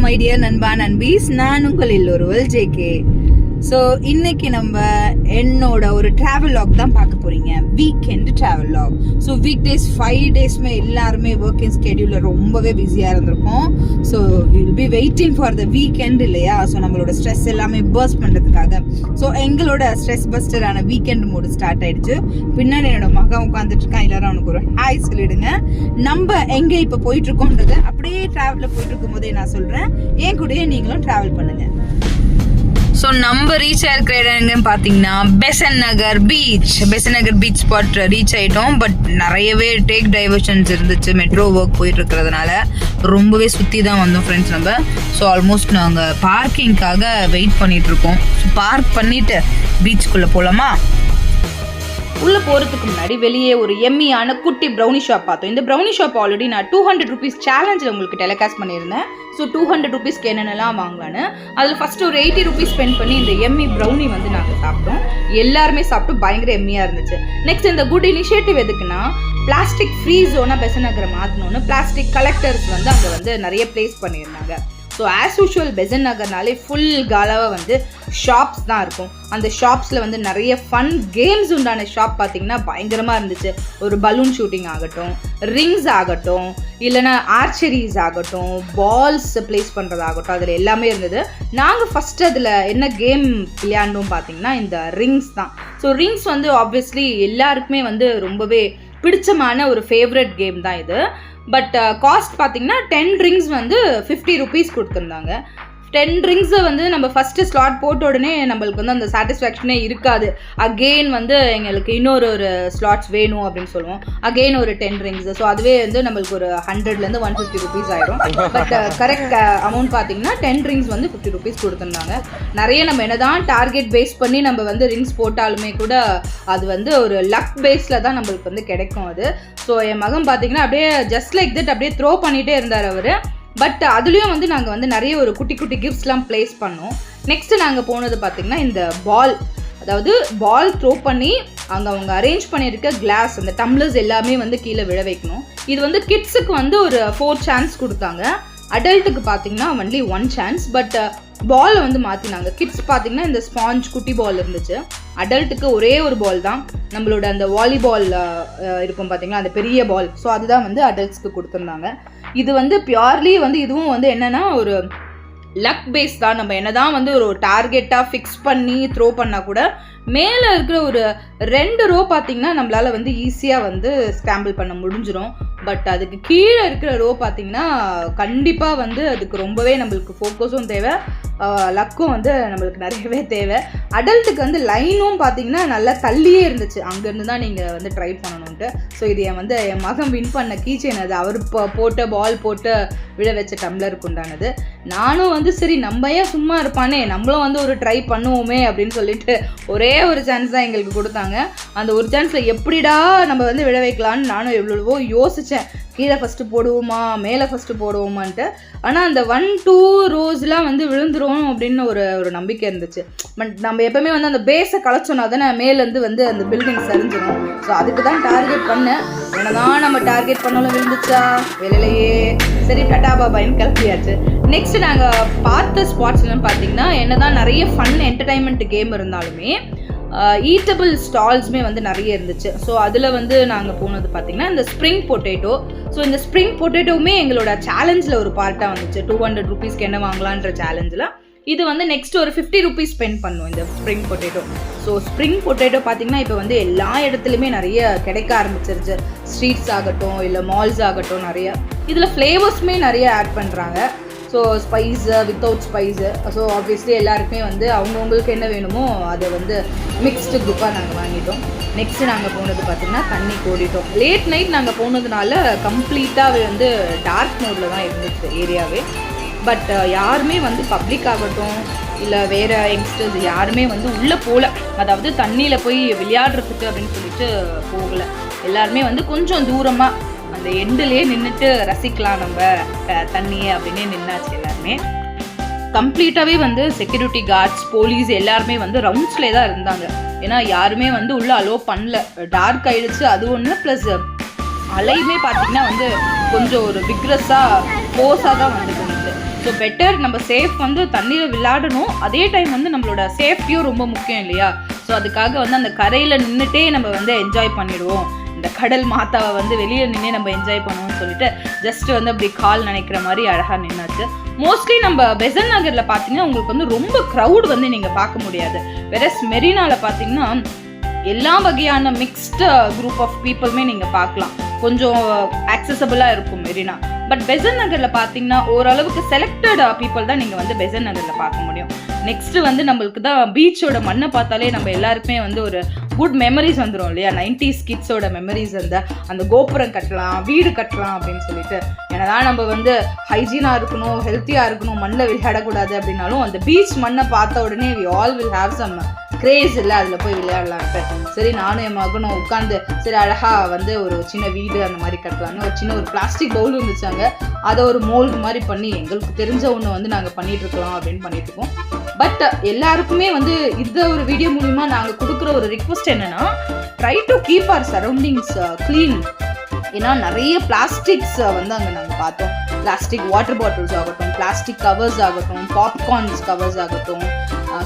My dear நண்பா நண்பீஸ், நான் உங்கள் எல்லோருவல் ஜேகே. ஸோ இன்னைக்கு நம்ம என்னோட ஒரு ட்ராவல் லாக் தான் பார்க்க போறீங்க. Weekend travel log. So week days 5 டேஸ்மே எல்லாருமே ஒர்க்கிங் ஸ்கெடியூலில் ரொம்பவே பிஸியாக இருந்திருக்கோம். So will be waiting for the weekend இல்லையா? ஸோ நம்மளோட ஸ்ட்ரெஸ் எல்லாமே பர்ஸ்ட் பண்ணுறதுக்காக ஸோ எங்களோட ஸ்ட்ரெஸ் பஸ்டரான வீக்கெண்ட் மூடு ஸ்டார்ட் ஆயிடுச்சு. பின்னாடி என்னோட மகன் உட்காந்துட்டு இருக்கான். எல்லாரும் அவனுக்கு ஒரு ஹாய் சொல்லிடுங்க. நம்ம எங்கே இப்போ போயிட்டு இருக்கோன்றது அப்படியே ட்ராவலில் போயிட்டு இருக்கும் போதே நான் சொல்கிறேன். என் கூடயே நீங்களும் ட்ராவல் பண்ணுங்க. ஸோ நம்ம ரீச் ஆயிருக்கிற இடம் எங்கன்னு பார்த்தீங்கன்னா பெசன்ட் நகர் பீச் ஸ்பாட் ரீச் ஆகிட்டோம். பட் நிறையவே டேக் டைவர்ஷன்ஸ் இருந்துச்சு. மெட்ரோ ஒர்க் போயிட்டு இருக்கிறதுனால ரொம்பவே சுற்றி தான் வந்தோம் ஃப்ரெண்ட்ஸ் நம்ம. ஸோ ஆல்மோஸ்ட் நாங்கள் பார்க்கிங்காக வெயிட் பண்ணிட்டு இருக்கோம். ஸோ பார்க் பண்ணிட்டு பீச்சுக்குள்ளே போகலாமா? உள்ளே போகிறதுக்கு முன்னாடி வெளியே ஒரு எம்மியான குட்டி ப்ரௌனி ஷாப் பார்த்தோம். இந்த ப்ரௌனி ஷாப் ஆல்ரெடி நான் 200 ருபீஸ் சேலஞ்சில் உங்களுக்கு டெலிகாஸ்ட் பண்ணியிருந்தேன். ஸோ 200 ருபீஸ்க்கு என்னென்னலாம் வாங்கலான்னு அதில் ஃபஸ்ட்டு ஒரு 80 ருபீஸ் ஸ்பெண்ட் பண்ணி இந்த எம்மி ப்ரௌனி வந்து நாங்கள் சாப்பிட்டோம். எல்லாருமே சாப்பிட்டு பயங்கர எம்மியாக இருந்துச்சு. நெக்ஸ்ட் இந்த குட் இனிஷியேட்டிவ் எதுக்குன்னா, பிளாஸ்டிக் ஃப்ரீ ஜோனாக பெசன்ட் நகரை மாற்றணும்னு பிளாஸ்டிக் கலெக்டர்ஸ் வந்து அங்கே வந்து நிறைய பிளேஸ் பண்ணியிருந்தாங்க. ஸோ ஆஸ் யூஷுவல் பெசன்ட் நகர்னாலே ஃபுல் காலாவாக வந்து ஷாப்ஸ் தான் இருக்கும். அந்த ஷாப்ஸில் வந்து நிறைய ஃபன் கேம்ஸ் உண்டான ஷாப் பார்த்திங்கன்னா பயங்கரமாக இருந்துச்சு. ஒரு பலூன் ஷூட்டிங் ஆகட்டும், ரிங்ஸ் ஆகட்டும், இல்லைனா ஆர்ச்சரிஸ் ஆகட்டும், பால்ஸ் ப்ளேஸ் பண்ணுறதாகட்டும், அதில் எல்லாமே இருந்தது. நாங்கள் ஃபஸ்ட்டு அதில் என்ன கேம் விளையாண்டோம் பார்த்திங்கன்னா இந்த ரிங்ஸ் தான். ஸோ ரிங்ஸ் வந்து ஆப்வியஸ்லி எல்லாருக்குமே வந்து ரொம்பவே பிடிச்சமான ஒரு ஃபேவரட் கேம் தான் இது. பட் காஸ்ட் பார்த்தீங்கன்னா 10 ரிங்ஸ் வந்து 50 ருபீஸ் கொடுத்துருந்தாங்க. 10 ரிங்ஸை வந்து நம்ம ஃபஸ்ட்டு ஸ்லாட் போட்ட உடனே நம்மளுக்கு வந்து அந்த சாட்டிஸ்ஃபேக்ஷனே இருக்காது. அகெயின் வந்து எங்களுக்கு இன்னொரு ஸ்லாட்ஸ் வேணும் அப்படின்னு சொல்லுவோம். அகெயின் ஒரு 10 ரிங்ஸ். ஸோ அதுவே வந்து நம்மளுக்கு ஒரு 100லேருந்து 150 ருபீஸ் ஆயிரும். பட் கரெக்ட் அமௌண்ட் பார்த்தீங்கன்னா 10 ரிங்ஸ் வந்து 50 ருபீஸ் கொடுத்துருந்தாங்க. நிறைய நம்ம என்னதான் டார்கெட் பேஸ் பண்ணி நம்ம வந்து ரிங்ஸ் போட்டாலுமே கூட அது வந்து ஒரு லக் பேஸில் தான் நம்மளுக்கு வந்து கிடைக்கும் அது. ஸோ என் மகன் பார்த்தீங்கன்னா அப்படியே ஜஸ்ட் லைக் தட் அப்படியே த்ரோ பண்ணிகிட்டே இருந்தார் அவர். பட் அதுலேயும் வந்து நாங்கள் வந்து நிறைய ஒரு குட்டி குட்டி கிஃப்ட்ஸ்லாம் ப்ளேஸ் பண்ணோம். நெக்ஸ்ட்டு நாங்கள் போனது பார்த்திங்கன்னா இந்த பால், அதாவது பால் த்ரோ பண்ணி அங்கே அவங்க அரேஞ்ச் பண்ணியிருக்க கிளாஸ் அந்த டம்ளர்ஸ் எல்லாமே வந்து கீழே விழ வைக்கணும். இது வந்து கிட்ஸுக்கு வந்து ஒரு 4 சான்ஸ் கொடுத்தாங்க. அடல்ட்டுக்கு பார்த்திங்கன்னா ஒன்லி 1 சான்ஸ். பட் பாலை வந்து மாற்றினாங்க. கிட்ஸ் பார்த்திங்கன்னா இந்த ஸ்பாஞ்ச் குட்டி பால் இருந்துச்சு. அடல்ட்டுக்கு ஒரே ஒரு பால் தான், நம்மளோட அந்த வாலிபால் இருக்கும் பார்த்திங்களா, அந்த பெரிய பால். ஸோ அதுதான் வந்து அடல்ட்ஸ்க்கு கொடுத்துருந்தாங்க. இது வந்து பியூர்லி வந்து இதுவும் வந்து என்னென்னா ஒரு லக் பேஸ் தான். நம்ம என்ன தான் வந்து ஒரு டார்கெட்டாக ஃபிக்ஸ் பண்ணி த்ரோ பண்ணால் கூட மேலே இருக்கிற ஒரு 2 ரோ பார்த்திங்கன்னா நம்மளால் வந்து ஈஸியாக வந்து ஸ்கிராம்பிள் பண்ண முடிஞ்சிடும். பட் அதுக்கு கீழே இருக்கிற ரோ பார்த்திங்கன்னா கண்டிப்பாக வந்து அதுக்கு ரொம்பவே நம்மளுக்கு ஃபோக்கஸும் தேவை, லக்கும் வந்து நம்மளுக்கு நிறையவே தேவை. அடல்ட்டுக்கு வந்து லைனும் பார்த்திங்கன்னா நல்லா தள்ளியே இருந்துச்சு. அங்கேருந்து தான் நீங்கள் வந்து ட்ரை பண்ணணுன்ட்டு. ஸோ இது என் மகன் வின் பண்ண கீச்சேன். அது அவர் போட்ட பால் போட்டு விழ வச்ச டம்ளருக்கு உண்டானது. நானும் வந்து சரி நம்ம ஏன் சும்மா இருப்பானே, நம்மளும் வந்து ஒரு ட்ரை பண்ணுவோமே அப்படின்னு சொல்லிட்டு ஒரே ஒரு சான்ஸ் தான் எங்களுக்கு கொடுத்தாங்க. அந்த ஒரு சான்ஸில் எப்படிடா நம்ம வந்து விழ வைக்கலான்னு நானும் எவ்வளவோ யோசித்தேன். கீழே ஃபஸ்ட்டு போடுவோமா மேலே ஃபஸ்ட்டு போடுவோமான்ட்டு. ஆனால் அந்த 1-2 ரோஸ்லாம் வந்து விழுந்துரும் அப்படின்னு ஒரு நம்பிக்கை இருந்துச்சு. பட் நம்ம எப்போவுமே வந்து அந்த பேஸை கலைச்சோன்னா தானே மேலேருந்து வந்து அந்த பில்டிங் சரிஞ்சிடும். ஸோ அதுக்கு தான் டார்கெட் பண்ணேன். என்னதான் நம்ம டார்கெட் பண்ணாலும் விழுந்துச்சா வெளியிலையே. சரி டாடா பாபாயின்னு கிளம்பியாச்சு. நெக்ஸ்ட் நாங்கள் பார்த்த ஸ்பாட்ஸ்லாம் பார்த்தீங்கன்னா என்னதான் நிறைய ஃபன் என்டர்டைன்மெண்ட் கேம் இருந்தாலுமே ஈட்டபிள் ஸ்டால்ஸுமே வந்து நிறைய இருந்துச்சு. ஸோ அதில் வந்து நாங்கள் போனது பார்த்திங்கன்னா இந்த ஸ்ப்ரிங் பொட்டேட்டோ. ஸோ இந்த ஸ்ப்ரிங் பொட்டேட்டோவுமே எங்களோட சேலஞ்சில் ஒரு பார்ட்டாக வந்துச்சு. 200 ருபீஸ்க்கு என்ன வாங்கலான்ற சேலஞ்சில் இது வந்து நெக்ஸ்ட் ஒரு 50 ருபீஸ் ஸ்பெண்ட் பண்ணுவோம் இந்த spring potato. So spring potato பார்த்திங்கன்னா இப்போ வந்து எல்லா இடத்துலையுமே நிறைய கிடைக்க ஆரம்பிச்சிருச்சு. ஸ்ட்ரீட்ஸ் ஆகட்டும் இல்லை மால்ஸ் ஆகட்டும் நிறைய. இதில் ஃப்ளேவர்ஸுமே நிறைய ஆட் பண்ணுறாங்க. So spice without spice. So obviously எல்லாருக்குமே வந்து அவங்கவுங்களுக்கு என்ன வேணுமோ அதை வந்து மிக்ஸ்டு குரூப்பாக நாங்கள் வாங்கிட்டோம். நெக்ஸ்ட்டு நாங்கள் போனது பார்த்திங்கன்னா தண்ணி கோடிட்டோம். லேட் நைட் நாங்கள் போனதுனால கம்ப்ளீட்டாகவே வந்து டார்க் மோடில் தான் இருந்துச்சு ஏரியாவே. பட் யாருமே வந்து பப்ளிக் ஆகட்டும் இல்லை வேறு யங்ஸ்டர்ஸ் யாருமே வந்து உள்ளே போகல. அதாவது தண்ணியில் போய் விளையாடுறதுக்கு அப்படின்னு சொல்லிட்டு போகலை. எல்லாருமே வந்து கொஞ்சம் தூரமாக அந்த எண்டுலேயே நின்றுட்டு ரசிக்கலாம் நம்ம தண்ணியை அப்படின்னே நின்னாச்சு எல்லாருமே. கம்ப்ளீட்டாகவே வந்து செக்யூரிட்டி கார்ட்ஸ் போலீஸ் எல்லாருமே வந்து ரவுண்ட்ஸ்லேயே தான் இருந்தாங்க. ஏன்னா யாருமே வந்து உள்ளே அலோவ் பண்ணல. டார்க் ஆகிடுச்சு அது ஒன்று. ப்ளஸ் அலையுமே பார்த்திங்கன்னா வந்து கொஞ்சம் ஒரு விக்ரஸாக ஃபோர்ஸாக தான் வந்துட்டு. ஸோ பெட்டர் நம்ம சேஃப் வந்து தண்ணியில் விளையாடணும், அதே டைம் வந்து நம்மளோட சேஃப்டியும் ரொம்ப முக்கியம் இல்லையா. ஸோ அதுக்காக வந்து அந்த கரையில் நின்றுட்டே நம்ம வந்து என்ஜாய் பண்ணிடுவோம், இந்த கடல் மாத்தாவை வந்து வெளியில் நின்று நம்ம என்ஜாய் பண்ணுவோம்னு சொல்லிட்டு ஜஸ்ட் வந்து அப்படி கால் நினைக்கிற மாதிரி அழகாக நின்னாச்சு. மோஸ்ட்லி நம்ம பெசன்ட் நகரில் பார்த்தீங்கன்னா உங்களுக்கு வந்து ரொம்ப க்ரௌட் வந்து நீங்கள் பார்க்க முடியாது. வேற மெரினாவில் பார்த்தீங்கன்னா எல்லா வகையான மிக்ஸ்டு குரூப் ஆஃப் பீப்புளுமே நீங்கள் பார்க்கலாம், கொஞ்சம் ஆக்சசபிளாக இருக்கும் மெரினா. பட் பெசன்ட் நகரில் பார்த்தீங்கன்னா ஓரளவுக்கு செலக்டட் பீப்புள் தான் நீங்கள் வந்து பெசன்ட் நகரில் பார்க்க முடியும். நெக்ஸ்ட்டு வந்து நம்மளுக்கு தான் பீச்சோட மண்ணை பார்த்தாலே நம்ம எல்லாருக்குமே வந்து ஒரு குட் மெமரிஸ் வந்துடும் இல்லையா. 90s கிட்ஸோட மெமரிஸ் அந்த கோபுரம் கட்டலாம், வீடு கட்டலாம் அப்படின்னு சொல்லிட்டு. ஏன்னா நம்ம வந்து ஹைஜீனாக இருக்கணும், ஹெல்த்தியாக இருக்கணும், மண்ணில் விளையாடக்கூடாது அப்படின்னாலும் அந்த பீச் மண்ணை பார்த்த உடனே we all will have some craze இல்லை அதில் போய் விளையாடலான்ட்டு. சரி நானும் என் மகனும் உட்காந்து சரி அழகாக வந்து ஒரு சின்ன வீடு அந்த மாதிரி கட்டலான்னு ஒரு சின்ன ஒரு பிளாஸ்டிக் பவுல் இருந்துச்சாங்க, அதை ஒரு மோல்டு மாதிரி பண்ணி எங்களுக்கு தெரிஞ்ச ஒன்று வந்து நாங்கள் பண்ணிட்டு இருக்கலாம் அப்படின்னு பண்ணிட்டு இருக்கோம். பட் எல்லாருக்குமே வந்து இந்த ஒரு வீடியோ மூலிமா நாங்கள் கொடுக்குற ஒரு ரிக்வெஸ்ட் என்னன்னா, try to keep our surroundings clean. ஏன்னா நிறைய பிளாஸ்டிக்ஸ் வந்து அங்கே நாங்கள் பார்த்தோம். பிளாஸ்டிக் வாட்டர் பாட்டில்ஸ் ஆகட்டும், பிளாஸ்டிக் கவர்ஸ் ஆகட்டும், பாப்கார்ன்ஸ் கவர்ஸ் ஆகட்டும்,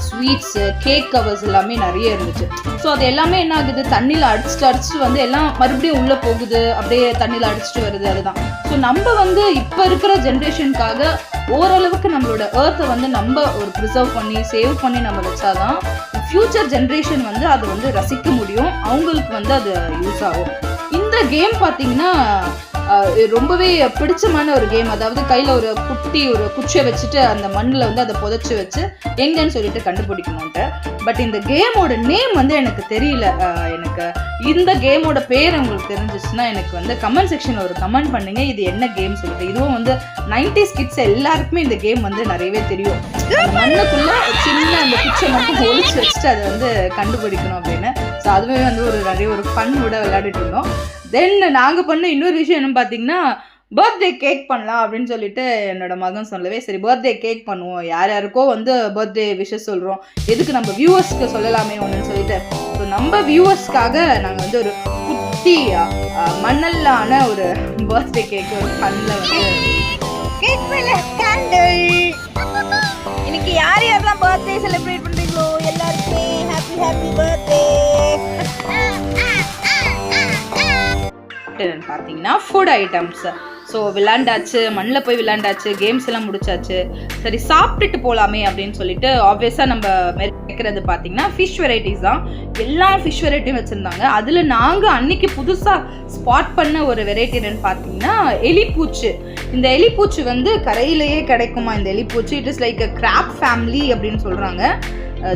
ஸ்வீட்ஸு, கேக் கவர்ஸ் எல்லாமே நிறைய இருந்துச்சு. ஸோ அது எல்லாமே என்ன ஆகுது, தண்ணியில் அடிச்சுட்டு வந்து எல்லாம் மறுபடியும் உள்ளே போகுது, அப்படியே தண்ணியில் அடிச்சுட்டு வருது. அதுதான். ஸோ நம்ம வந்து இப்போ இருக்கிற ஜென்ரேஷனுக்காக ஓரளவுக்கு நம்மளோட ஏர்த்தை வந்து நம்ம ஒரு ப்ரிசர்வ் பண்ணி சேவ் பண்ணி நம்ம வச்சாதான் ஃப்யூச்சர் ஜென்ரேஷன் வந்து அதை வந்து ரசிக்க முடியும், அவங்களுக்கு வந்து அது யூஸ் ஆகும். இந்த கேம் பார்த்தீங்கன்னா ரொம்பவே பிடிச்சமான ஒரு கேம். அதாவது கையில் ஒரு குச்சியை வச்சுட்டு அந்த மண்ணில் வந்து அதை புதைச்சி வச்சு எங்கன்னு சொல்லிட்டு கண்டுபிடிக்கணும்ட்டு. பட் இந்த கேமோட நேம் வந்து எனக்கு தெரியல. எனக்கு இந்த கேமோட பேர் உங்களுக்கு தெரிஞ்சிச்சுன்னா எனக்கு வந்து கமெண்ட் செக்ஷனில் ஒரு கமெண்ட் பண்ணுங்க, இது என்ன கேம் சொல்லிட்டு. இதுவும் வந்து 90s கிட்ஸ் எல்லாருக்குமே இந்த கேம் வந்து நிறையவே தெரியும். மண்ணுக்குள்ள சின்ன அந்த குச்சை மட்டும் ஒழிச்சு வச்சுட்டு அதை வந்து கண்டுபிடிக்கணும் அப்படின்னு. ஸோ அதுவே வந்து நிறைய ஒரு ஃபன் கூட விளையாடிட்டு இருந்தோம். தென் நாங்கள் பண்ண இன்னொரு விஷயம் என்னன்னு பார்த்தீங்கன்னா, பர்த்டே கேக் பண்ணலாம் அப்படின்னு சொல்லிட்டு என்னோட மகன் சொல்லவே சரி பர்த்டே கேக் பண்ணுவோம், யார் யாருக்கோ வந்து பர்த்டே விஷஸ் சொல்கிறோம், எதுக்கு நம்ம வியூவர்ஸ்க்கு சொல்லலாமே ஒன்றுன்னு சொல்லிட்டு. ஸோ நம்ம வியூவர்ஸ்க்காக நாங்கள் வந்து ஒரு குட்டி மண்ணல்லான ஒரு பர்த்டே கேக் ஒரு ஃபன்னில் வந்து கேக் கேண்டில். இன்னைக்கு யார் யாரெல்லாம் பர்த்டே செலிப்ரேட் பண்ணுறீங்களோ எல்லாருக்குமே ஹாப்பி ஹாப்பி பர்த்டே. பார்த்தீங்கன்னா ஃபுட் ஐட்டம்ஸ். ஸோ விளாண்டாச்சு, மண்ணில் போய் விளாண்டாச்சு, கேம்ஸ் எல்லாம் முடிச்சாச்சு. சரி சாப்பிட்டுட்டு போகலாமே அப்படின்னு சொல்லிட்டு ஆப்வியஸாக நம்ம வைக்கிறது பார்த்தீங்கன்னா ஃபிஷ் வெரைட்டிஸ் தான். எல்லா ஃபிஷ் வெரைட்டியும் வச்சுருந்தாங்க. அதில் நாங்கள் அன்னைக்கு புதுசாக ஸ்பாட் பண்ண ஒரு வெரைட்டி என்னன்னு பார்த்தீங்கன்னா எலிப்பூச்சு. இந்த எலிப்பூச்சு வந்து கரையிலேயே கிடைக்குமா இந்த எலிப்பூச்சு. It is like a crab family அப்படின்னு சொல்கிறாங்க.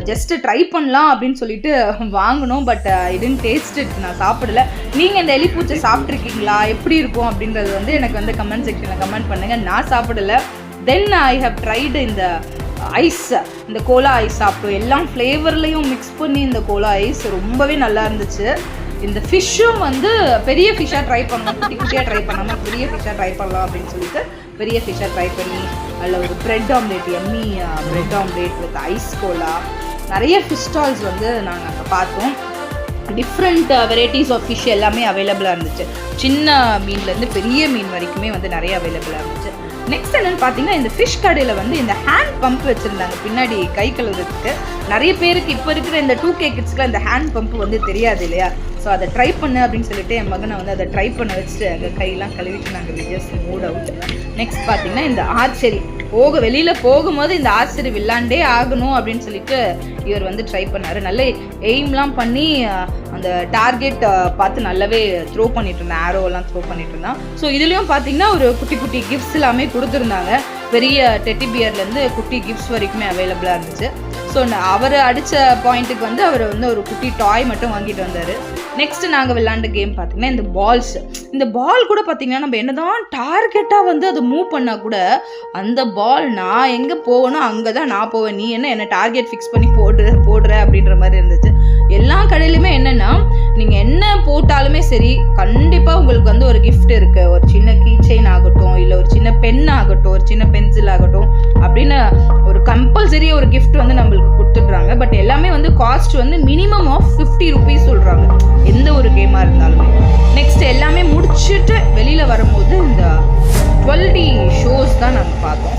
ஜஸ்ட்டு ட்ரை பண்ணலாம் அப்படின்னு சொல்லிட்டு வாங்கினோம். பட் இதுன்னு டேஸ்ட் நான் சாப்பிடல. நீங்கள் இந்த எலிப்பூச்சை சாப்பிட்ருக்கீங்களா, எப்படி இருக்கும் அப்படின்றது வந்து எனக்கு வந்து கமெண்ட் செக்ஷனில் கமெண்ட் பண்ணுங்கள். நான் சாப்பிடலை. தென் ஐ ஹவ் ட்ரைடு இந்த ஐஸ், இந்த கோலா ஐஸ் சாப்பிட்டோம். எல்லாம் ஃப்ளேவர்லேயும் மிக்ஸ் பண்ணி இந்த கோலா ஐஸ் ரொம்பவே நல்லா இருந்துச்சு. இந்த ஃபிஷ்ஷும் வந்து பெரிய ஃபிஷ்ஷாக ட்ரை பண்ணலாம், குட்டி குட்டியாக ட்ரை பண்ணாமல் பெரிய ஃபிஷ்ஷாக ட்ரை பண்ணலாம் அப்படின்னு சொல்லிட்டு பெரிய ஃபிஷ்ஷாக ட்ரை பண்ணி அதில் ஒரு ப்ரெட் ஆம்லேட், எம்மி bread omelette with ice cola, நிறைய ஃபிஷ் ஸ்டால்ஸ் வந்து நாங்கள் அங்கே பார்த்தோம். டிஃப்ரெண்ட் வெரைட்டிஸ் ஆஃப் ஃபிஷ் எல்லாமே அவைலபிளாக இருந்துச்சு. சின்ன மீன்லேருந்து பெரிய மீன் வரைக்குமே வந்து நிறைய அவைலபிளாக இருந்துச்சு. நெக்ஸ்ட் என்னென்னு பார்த்தீங்கன்னா, இந்த ஃபிஷ் கடையில் வந்து இந்த ஹேண்ட் பம்ப் வச்சுருந்தாங்க பின்னாடி கை கழுவுறதுக்கு. நிறைய பேருக்கு இப்போ இருக்கிற இந்த 2K கிட்ஸ்க்குலாம் இந்த ஹேண்ட் பம்ப் வந்து தெரியாது இல்லையா. ஸோ அதை ட்ரை பண்ணு அப்படின்னு சொல்லிட்டு என் மகனை வந்து அதை ட்ரை பண்ண வச்சுட்டு அந்த கையெல்லாம் கழுவிட்டு நாங்கள் ஜஸ்ட் மூட் அவுட். நெக்ஸ்ட் பார்த்தீங்கன்னா இந்த ஆர்ச்சரி, வெளியில் போகும்போது இந்த ஆர்ச்சரி விளாண்டே ஆகணும் அப்படின்னு சொல்லிட்டு இவர் வந்து ட்ரை பண்ணார். நல்ல எய்ம்லாம் பண்ணி அந்த டார்கெட் பார்த்து நல்லாவே த்ரோ பண்ணிட்டு இருந்தான், ஆரோவெல்லாம் த்ரோ பண்ணிட்டு இருந்தான். ஸோ இதுலேயும் பார்த்தீங்கன்னா ஒரு குட்டி குட்டி கிஃப்ட்ஸ் எல்லாமே கொடுத்துருந்தாங்க. பெரிய டெட்டி பியர்லேருந்து குட்டி கிஃப்ட்ஸ் வரைக்குமே அவைலபிளாக இருந்துச்சு. ஸோ அவர் அடித்த பாயிண்ட்டுக்கு வந்து அவர் வந்து ஒரு குட்டி டாய் மட்டும் வாங்கிட்டு வந்தார். நெக்ஸ்ட்டு நாங்கள் விளாண்ட கேம் பார்த்தீங்கன்னா இந்த பால்ஸ். இந்த பால் கூட பார்த்தீங்கன்னா நம்ம என்னதான் டார்கெட்டாக வந்து அதை மூவ் பண்ணால் கூட அந்த பால் நான் எங்கே போகணும் அங்கே தான் நான் போவேன், நீ என்ன டார்கெட் ஃபிக்ஸ் பண்ணி போடுற அப்படின்ற மாதிரி இருந்துச்சு. எல்லா கடையிலுமே என்னென்னா நீங்கள் என்ன போட்டாலுமே சரி கண்டிப்பாக உங்களுக்கு வந்து ஒரு கிஃப்ட் இருக்குது. ஒரு சின்ன கீ செயின் ஆகட்டும், இல்லை ஒரு சின்ன பென் ஆகட்டும், ஒரு சின்ன பென்சில் ஆகட்டும் அப்படின்னு ஒரு கம்பல்சரி ஒரு கிஃப்ட் வந்து நம்மளுக்கு கொடுத்துட்றாங்க. பட் எல்லாமே வந்து காஸ்ட் வந்து மினிமம் ஆஃப் 50 rupees சொல்கிறாங்க எந்த ஒரு கேமாக இருந்தாலுமே. நெக்ஸ்ட் எல்லாமே முடிச்சுட்டு வெளியில் வரும்போது இந்த 12D ஷோஸ் தான் நாங்கள் பார்த்தோம்.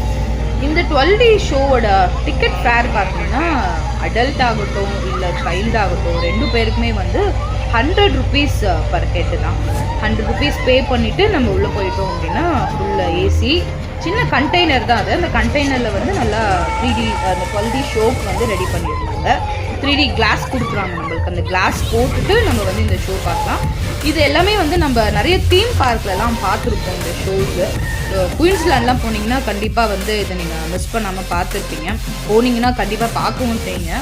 இந்த 12D ஷோவோட டிக்கெட் ஃபேர் பார்த்தீங்கன்னா அடல்ட் ஆகட்டும் இல்லை சைல்டு ஆகட்டும் 2 பேருக்குமே வந்து 100 rupees பர் ஹெட்டு தான். 100 rupees பே பண்ணிவிட்டு நம்ம உள்ளே போயிட்டோம் அப்படின்னா ஃபுல் ஏசி, சின்ன கண்டெய்னர் தான் அது. அந்த கண்டெய்னரில் வந்து நல்லா 3D அந்த 12D ஷோக்கு வந்து ரெடி பண்ணியிருந்தாங்க. 3D கிளாஸ் கொடுக்குறாங்க நம்மளுக்கு. அந்த கிளாஸ் போட்டுட்டு நம்ம வந்து இந்த ஷோ பார்க்கலாம். இது எல்லாமே வந்து நம்ம நிறைய தீம் பார்க்லலாம் பார்த்துருப்போம் இந்த ஷோஸு. குயின்ஸ்லாண்ட்லாம் போனீங்கன்னா கண்டிப்பாக வந்து இதை நீங்கள் மிஸ் பண்ணாமல் பார்த்துருப்பீங்க. போனீங்கன்னா கண்டிப்பாக பார்க்கவும் செய்யுங்க.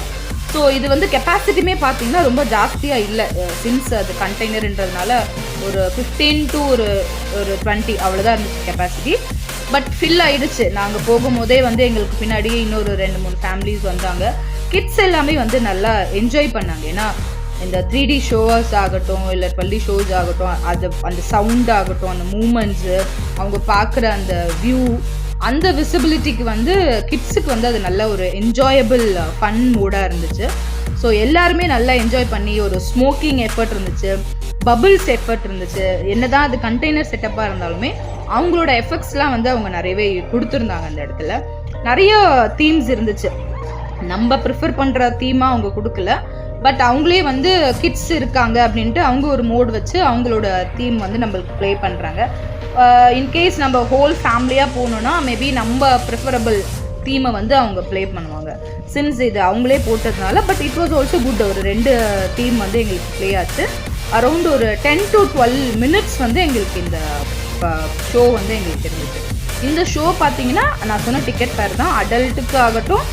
ஸோ இது வந்து கெப்பாசிட்டியுமே பார்த்தீங்கன்னா ரொம்ப ஜாஸ்தியாக இல்லை. சின்ஸ் அது கண்டெய்னர்ன்றதுனால ஒரு 15 to ஒரு 20 அவ்வளோதான் இருந்துச்சு கெப்பாசிட்டி. பட் ஃபில் ஆகிடுச்சு. நாங்கள் போகும்போதே வந்து எங்களுக்கு பின்னாடியே இன்னொரு 2-3 ஃபேமிலிஸ் வந்தாங்க. கிட்ஸ் எல்லாமே வந்து நல்லா என்ஜாய் பண்ணாங்க. ஏன்னா இந்த 3D ஷோஸ் ஆகட்டும் இல்லை 12D ஷோஸ் ஆகட்டும், அது அந்த சவுண்ட் ஆகட்டும், அந்த மூமெண்ட்ஸு, அவங்க பார்க்குற அந்த வியூ, அந்த விசிபிலிட்டிக்கு வந்து கிட்ஸுக்கு வந்து அது நல்ல ஒரு என்ஜாயபிள் ஃபன் மூடாக இருந்துச்சு. ஸோ எல்லாருமே நல்லா என்ஜாய் பண்ணி ஒரு ஸ்மோக்கிங் எஃபர்ட் இருந்துச்சு, பபிள்ஸ் எஃபர்ட் இருந்துச்சு. என்னதான் அது கண்டெய்னர் செட்டப்பாக இருந்தாலுமே அவங்களோட எஃபெக்ட்ஸ்லாம் வந்து அவங்க நிறையவே கொடுத்துருந்தாங்க. அந்த இடத்துல நிறைய தீம்ஸ் இருந்துச்சு. நம்ம ப்ரிஃபர் பண்ணுற தீமாக அவங்க கொடுக்கல. பட் அவங்களே வந்து கிட்ஸ் இருக்காங்க அப்படின்ட்டு அவங்க ஒரு மோட் வச்சு அவங்களோட தீம் வந்து நம்மளுக்கு ப்ளே பண்ணுறாங்க. இன்கேஸ் நம்ம ஹோல் ஃபேமிலியாக போகணுன்னா மேபி நம்ம ப்ரிஃபரபிள் தீமை வந்து அவங்க ப்ளே பண்ணுவாங்க. சின்ஸ் இது அவங்களே போட்டதுனால. But it was also good. ஒரு 2 தீம் வந்து எங்களுக்கு ப்ளே ஆச்சு. அரௌண்ட் ஒரு 10 to 12 minutes வந்து எங்களுக்கு இந்த ஷோ வந்து எங்களுக்கு இருந்துச்சு. இந்த ஷோ பார்த்தீங்கன்னா நான் சொன்ன டிக்கெட் ஃபேர் தான். அடல்ட்டுக்கு ஆகட்டும்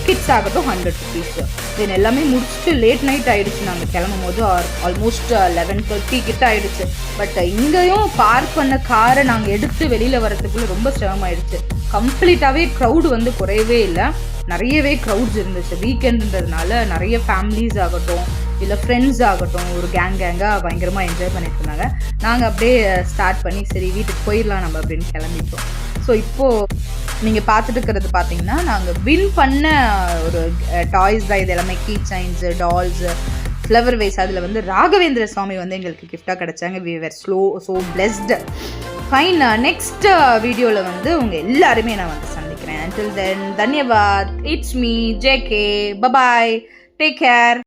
கிட்ஸ் ஆகட்டும் 100 rupees. தென் எல்லாமே முடிச்சுட்டு லேட் நைட் ஆகிடுச்சு. நாங்கள் கிளம்பும் போது ஆல்மோஸ்ட் 11:30 கிட்ட ஆகிடுச்சு. பட் இங்கேயும் பார்க் பண்ண காரை நாங்கள் எடுத்து வெளியில் வரதுக்குள்ளே ரொம்ப சிரமமாயிடுச்சு. கம்ப்ளீட்டாகவே க்ரௌடு வந்து குறையவே இல்லை. நிறையவே க்ரௌட்ஸ் இருந்துச்சு. வீக்கெண்டுன்றதுனால நிறைய ஃபேமிலிஸ் ஆகட்டும் இல்லை ஃப்ரெண்ட்ஸ் ஆகட்டும் ஒரு கேங்காக பயங்கரமாக என்ஜாய் பண்ணிட்டு இருந்தாங்க. நாங்கள் அப்படியே ஸ்டார்ட் பண்ணி சரி வீட்டுக்கு போயிடலாம் நம்ம அப்படின்னு கிளம்பிட்டோம். ஸோ இப்போது நீங்கள் பார்த்துட்டு இருக்கிறது பார்த்தீங்கன்னா நாங்கள் வின் பண்ண ஒரு டாய்ஸ் தான். இது எல்லாமே key chains, dolls, flower vase. அதில் வந்து ராகவேந்திர சுவாமி வந்து எங்களுக்கு கிஃப்டாக கிடச்சாங்க. We were so blessed. Fine. Next வீடியோவில் வந்து உங்கள் எல்லாருமே நான் வந்து சந்திக்கிறேன். Until then, தன்யவாத். It's me JK. Bye-bye. Take care.